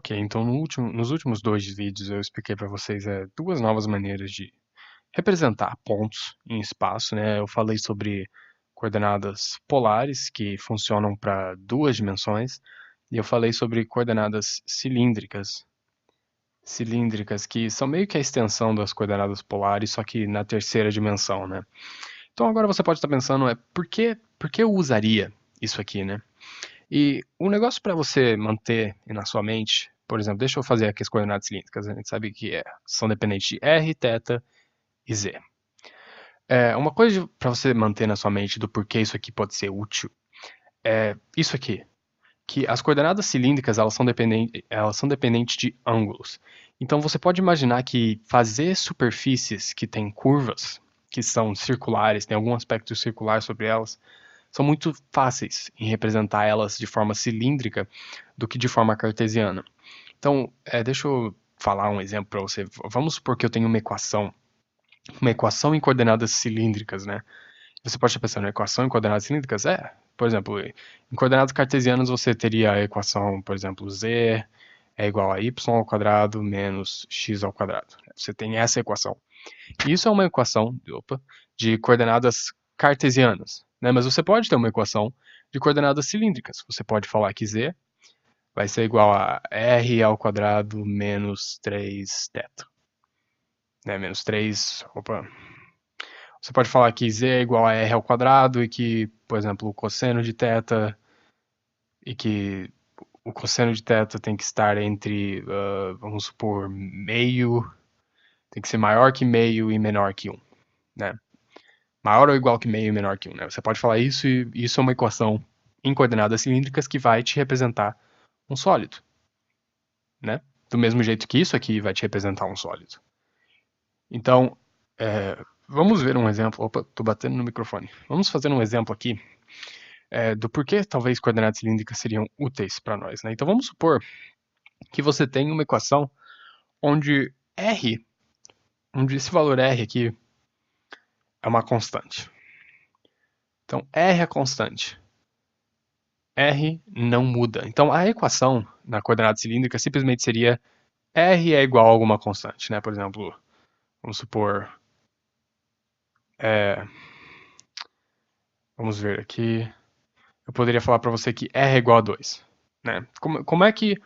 Ok, então nos últimos dois vídeos eu expliquei para vocês duas novas maneiras de representar pontos em espaço, né? Eu falei sobre coordenadas polares, que funcionam para duas dimensões, e eu falei sobre coordenadas cilíndricas, que são meio que a extensão das coordenadas polares, só que na terceira dimensão, né? Então agora você pode estar pensando, por que eu usaria isso aqui, né? E o negócio para você manter na sua mente, por exemplo, deixa eu fazer aqui as coordenadas cilíndricas, a gente sabe que são dependentes de r, θ e z. Uma coisa para você manter na sua mente do porquê isso aqui pode ser útil é isso aqui, que as coordenadas cilíndricas elas são dependentes de ângulos. Então você pode imaginar que fazer superfícies que têm curvas, que são circulares, tem algum aspecto circular sobre elas, são muito fáceis em representar elas de forma cilíndrica do que de forma cartesiana. Então, deixa eu falar um exemplo para você. Vamos supor que eu tenho uma equação em coordenadas cilíndricas, né? Você pode estar pensando, equação em coordenadas cilíndricas? Por exemplo, em coordenadas cartesianas você teria a equação, por exemplo, z é igual a y ao quadrado menos x ao quadrado. Você tem essa equação. E isso é uma equação de coordenadas cartesianas, né? Mas você pode ter uma equação de coordenadas cilíndricas. Você pode falar que z vai ser igual a r ao quadrado menos 3θ. Né? Menos 3, Você pode falar que z é igual a r ao quadrado e que, por exemplo, o cosseno de θ e que o cosseno de θ tem que estar entre, vamos supor, meio, tem que ser maior que meio e menor que 1, né? Maior ou igual que meio e menor que 1, né? Você pode falar isso e isso é uma equação em coordenadas cilíndricas que vai te representar um sólido, né? Do mesmo jeito que isso aqui vai te representar um sólido. Então, vamos ver um exemplo. Opa, tô batendo no microfone. Vamos fazer um exemplo aqui do porquê talvez coordenadas cilíndricas seriam úteis para nós, né? Então vamos supor que você tem uma equação onde esse valor r aqui é uma constante. Então r é constante. R não muda. Então a equação na coordenada cilíndrica simplesmente seria R é igual a alguma constante, né? Por exemplo, vamos supor, vamos ver aqui, eu poderia falar para você que R é igual a 2, né? Como é que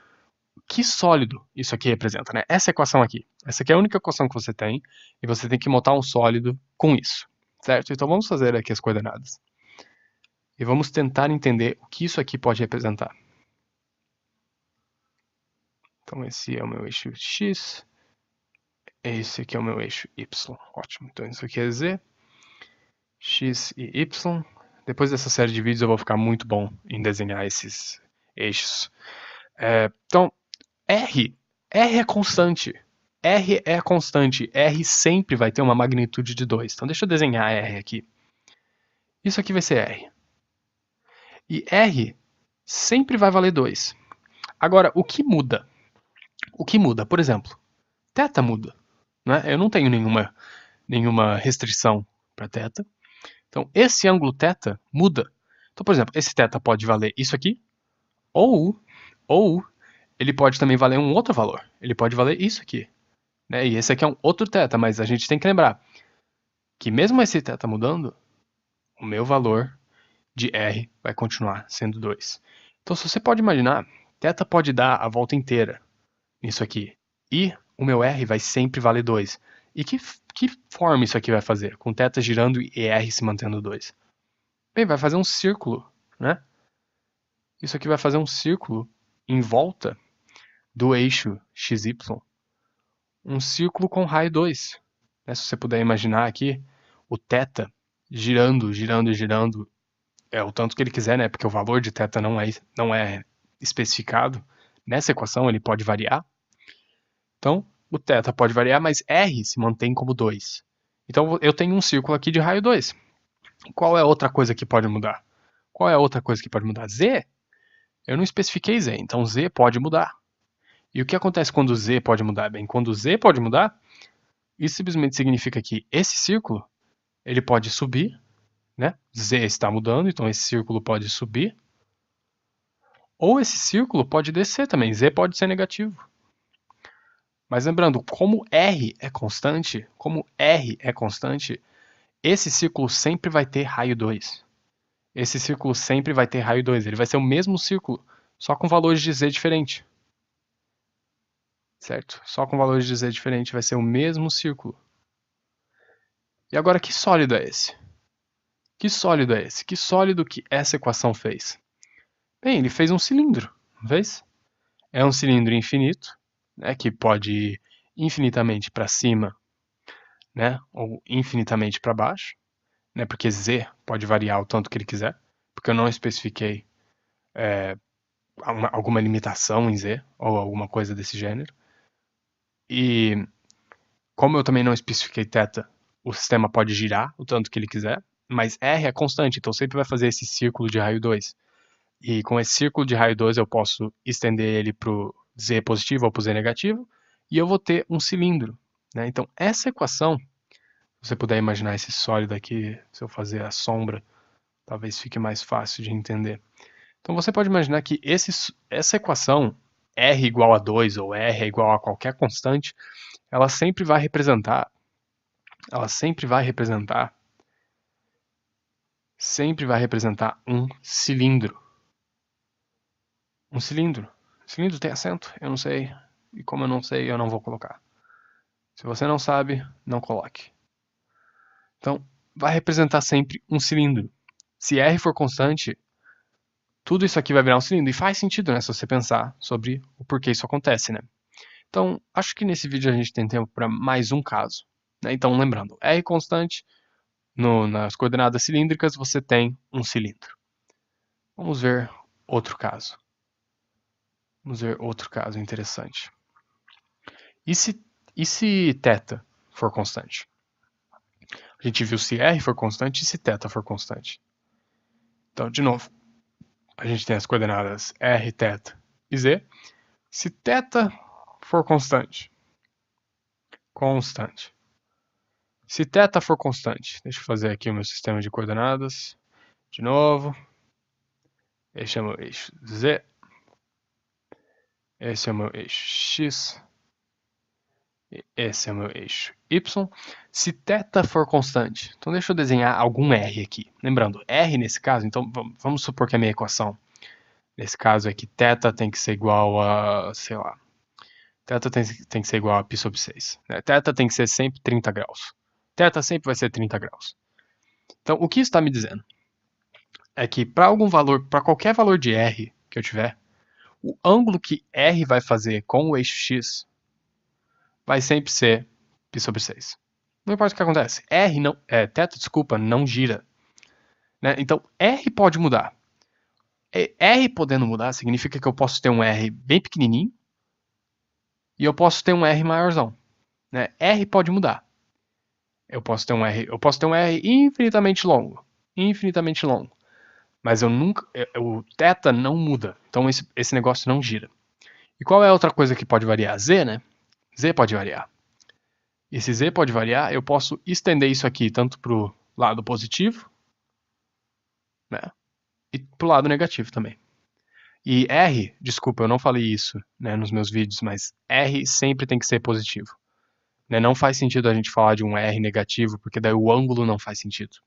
sólido isso aqui representa, né? Essa equação aqui, essa aqui é a única equação que você tem e você tem que montar um sólido com isso, certo? Então vamos fazer aqui as coordenadas e vamos tentar entender o que isso aqui pode representar. Então esse é o meu eixo X, esse aqui é o meu eixo Y, ótimo. Então isso aqui é Z, X e Y. Depois dessa série de vídeos eu vou ficar muito bom em desenhar esses eixos. Então, R é constante. R é constante. R sempre vai ter uma magnitude de 2. Então deixa eu desenhar R aqui. Isso aqui vai ser R. E R sempre vai valer 2. Agora, o que muda? O que muda? Por exemplo, θ muda. Né? Eu não tenho nenhuma restrição para θ. Então, esse ângulo θ muda. Então, por exemplo, esse θ pode valer isso aqui, ou ele pode também valer um outro valor. Ele pode valer isso aqui. Né? E esse aqui é um outro θ, mas a gente tem que lembrar que mesmo esse θ mudando, o meu valor de R vai continuar sendo 2. Então, se você pode imaginar, θ pode dar a volta inteira nisso aqui. E o meu R vai sempre valer 2. E que forma isso aqui vai fazer? Com θ girando e R se mantendo 2? Bem, vai fazer um círculo, né? Isso aqui vai fazer um círculo em volta do eixo XY. Um círculo com raio 2. Né? Se você puder imaginar aqui, o θ girando, girando e girando o tanto que ele quiser, né? Porque o valor de θ não é especificado. Nessa equação ele pode variar. Então, o θ pode variar, mas R se mantém como 2. Então, eu tenho um círculo aqui de raio 2. Qual é a outra coisa que pode mudar? Qual é a outra coisa que pode mudar? Z? Eu não especifiquei Z, então Z pode mudar. E o que acontece quando Z pode mudar? Bem, quando Z pode mudar, isso simplesmente significa que esse círculo ele pode subir, né? Z está mudando, então esse círculo pode subir. Ou esse círculo pode descer também, z pode ser negativo. Mas lembrando, como r é constante, esse círculo sempre vai ter raio 2. Esse círculo sempre vai ter raio 2. Ele vai ser o mesmo círculo, só com valores de z diferente. Certo? Só com valores de z diferente vai ser o mesmo círculo. E agora, que sólido é esse? Que sólido é esse? Que sólido que essa equação fez? Bem, ele fez um cilindro, não fez? É um cilindro infinito, né, que pode ir infinitamente para cima, né, ou infinitamente para baixo, né, porque z pode variar o tanto que ele quiser, porque eu não especifiquei alguma limitação em z ou alguma coisa desse gênero. E como eu também não especifiquei θ, o sistema pode girar o tanto que ele quiser, mas r é constante, então sempre vai fazer esse círculo de raio 2. E com esse círculo de raio 2 eu posso estender ele para o z positivo ou para o z negativo, e eu vou ter um cilindro. Né? Então essa equação, se você puder imaginar esse sólido aqui, se eu fazer a sombra, talvez fique mais fácil de entender. Então você pode imaginar que essa equação, r igual a 2 ou r é igual a qualquer constante, ela sempre vai representar um cilindro. Um cilindro. Cilindro tem acento? Eu não sei. E como eu não sei, eu não vou colocar. Se você não sabe, não coloque. Então, vai representar sempre um cilindro. Se R for constante, tudo isso aqui vai virar um cilindro. E faz sentido, né? Se você pensar sobre o porquê isso acontece, né? Então, acho que nesse vídeo a gente tem tempo para mais um caso. Né? Então, lembrando, R constante, nas coordenadas cilíndricas você tem um cilindro. Vamos ver outro caso. Vamos ver outro caso interessante. E se θ for constante? A gente viu se R for constante e se θ for constante. Então, de novo, a gente tem as coordenadas R, θ e Z. Se θ for constante, Se θ for constante, deixa eu fazer aqui o meu sistema de coordenadas. De novo, esse é o meu eixo Z. Esse é o meu eixo X. E esse é o meu eixo Y. Se θ for constante, então deixa eu desenhar algum R aqui. Lembrando, R nesse caso, então vamos supor que a minha equação, nesse caso é que θ tem que ser igual a, sei lá, θ tem que ser igual a π sobre 6. Né? Θ tem que ser sempre 30 graus. Θ sempre vai ser 30 graus. Então, o que isso está me dizendo? É que para qualquer valor de R que eu tiver, o ângulo que R vai fazer com o eixo X vai sempre ser π sobre 6. Não importa o que acontece. θ, não gira. Né? Então, R pode mudar. R podendo mudar significa que eu posso ter um R bem pequenininho e eu posso ter um R maiorzão. Né? R pode mudar. Eu posso ter um R infinitamente longo. Mas o θ não muda. Então esse negócio não gira. E qual é a outra coisa que pode variar? Z, né? Z pode variar. E se Z pode variar, eu posso estender isso aqui tanto para o lado positivo, né? E para o lado negativo também. E R, desculpa, eu não falei isso, né, nos meus vídeos, mas R sempre tem que ser positivo. Né? Não faz sentido a gente falar de um R negativo, porque daí o ângulo não faz sentido.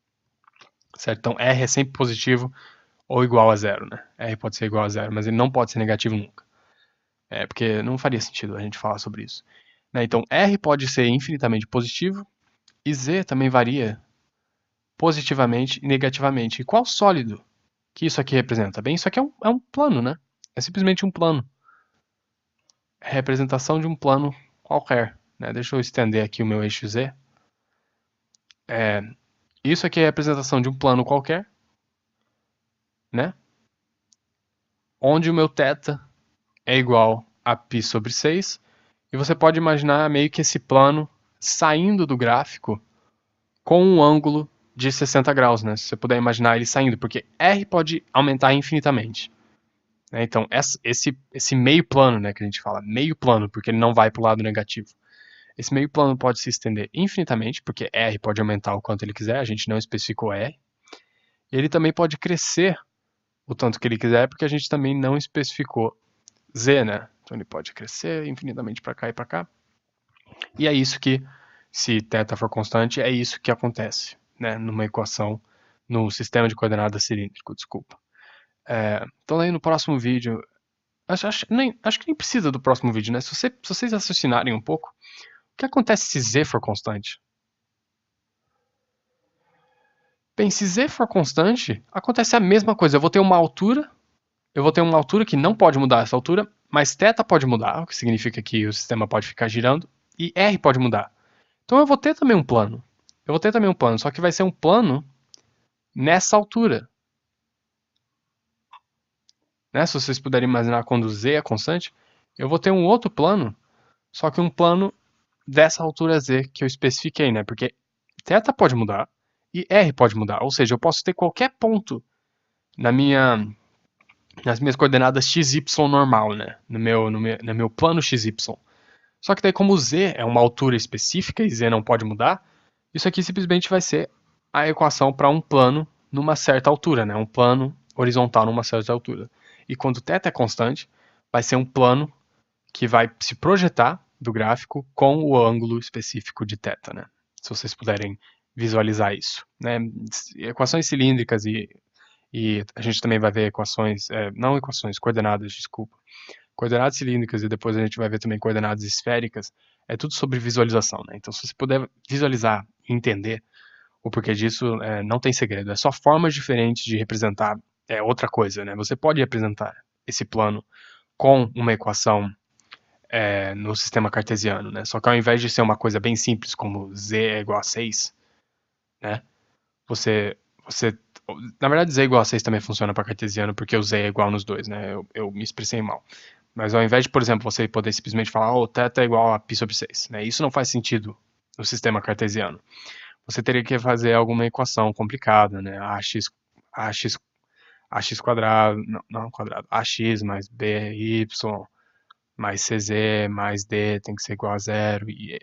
Certo? Então R é sempre positivo ou igual a zero. Né? R pode ser igual a zero, mas ele não pode ser negativo nunca. Porque não faria sentido a gente falar sobre isso. Né? Então R pode ser infinitamente positivo e Z também varia positivamente e negativamente. E qual sólido que isso aqui representa? Bem, isso aqui é um plano, né? É simplesmente um plano. É representação de um plano qualquer. Né? Deixa eu estender aqui o meu eixo Z. Isso aqui é a representação de um plano qualquer, né? Onde o meu θ é igual a π sobre 6. E você pode imaginar meio que esse plano saindo do gráfico com um ângulo de 60 graus, né? Se você puder imaginar ele saindo, porque R pode aumentar infinitamente. Né? Então, esse meio plano, né, que a gente fala, meio plano, porque ele não vai para o lado negativo. Esse meio plano pode se estender infinitamente, porque R pode aumentar o quanto ele quiser, a gente não especificou R. E ele também pode crescer o tanto que ele quiser, porque a gente também não especificou z, né? Então ele pode crescer infinitamente para cá e para cá. E é isso que, se θ for constante, é isso que acontece, né? Numa equação, no sistema de coordenadas cilíndrico, desculpa. Então aí no próximo vídeo, acho que nem precisa do próximo vídeo, né? Se vocês raciocinarem um pouco, o que acontece se z for constante? Bem, se z for constante, acontece a mesma coisa. Eu vou ter uma altura que não pode mudar essa altura, mas θ pode mudar, o que significa que o sistema pode ficar girando, e r pode mudar. Então eu vou ter também um plano. Só que vai ser um plano nessa altura. Né? Se vocês puderem imaginar quando z é constante, eu vou ter um outro plano, só que um plano dessa altura z que eu especifiquei, né? Porque θ pode mudar e r pode mudar. Ou seja, eu posso ter qualquer ponto nas minhas coordenadas xy normal, né? No meu plano xy. Só que daí, como z é uma altura específica e z não pode mudar, isso aqui simplesmente vai ser a equação para um plano numa certa altura, né? Um plano horizontal numa certa altura. E quando θ é constante, vai ser um plano que vai se projetar do gráfico com o ângulo específico de θ, né? Se vocês puderem visualizar isso, né? Equações cilíndricas e a gente também vai ver coordenadas, desculpa. Coordenadas cilíndricas e depois a gente vai ver também coordenadas esféricas. É tudo sobre visualização, né? Então, se você puder visualizar e entender o porquê disso, não tem segredo. É só formas diferentes de representar outra coisa, né? Você pode representar esse plano com uma equação no sistema cartesiano, né? Só que ao invés de ser uma coisa bem simples, como z é igual a 6, né? Você na verdade, z igual a 6 também funciona para cartesiano, porque o z é igual nos dois, né? Eu me expressei mal. Mas ao invés de, por exemplo, você poder simplesmente falar, θ é igual a π sobre 6, né? Isso não faz sentido no sistema cartesiano. Você teria que fazer alguma equação complicada, né? ax quadrado, não quadrado, ax mais by mais cz mais d tem que ser igual a zero, e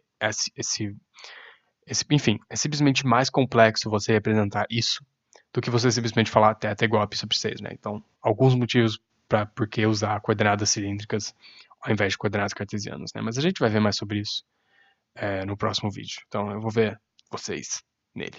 enfim, é simplesmente mais complexo você representar isso do que você simplesmente falar θ é igual a π sobre 6, né? Então, alguns motivos para por que usar coordenadas cilíndricas ao invés de coordenadas cartesianas, né? Mas a gente vai ver mais sobre isso no próximo vídeo. Então, eu vou ver vocês nele.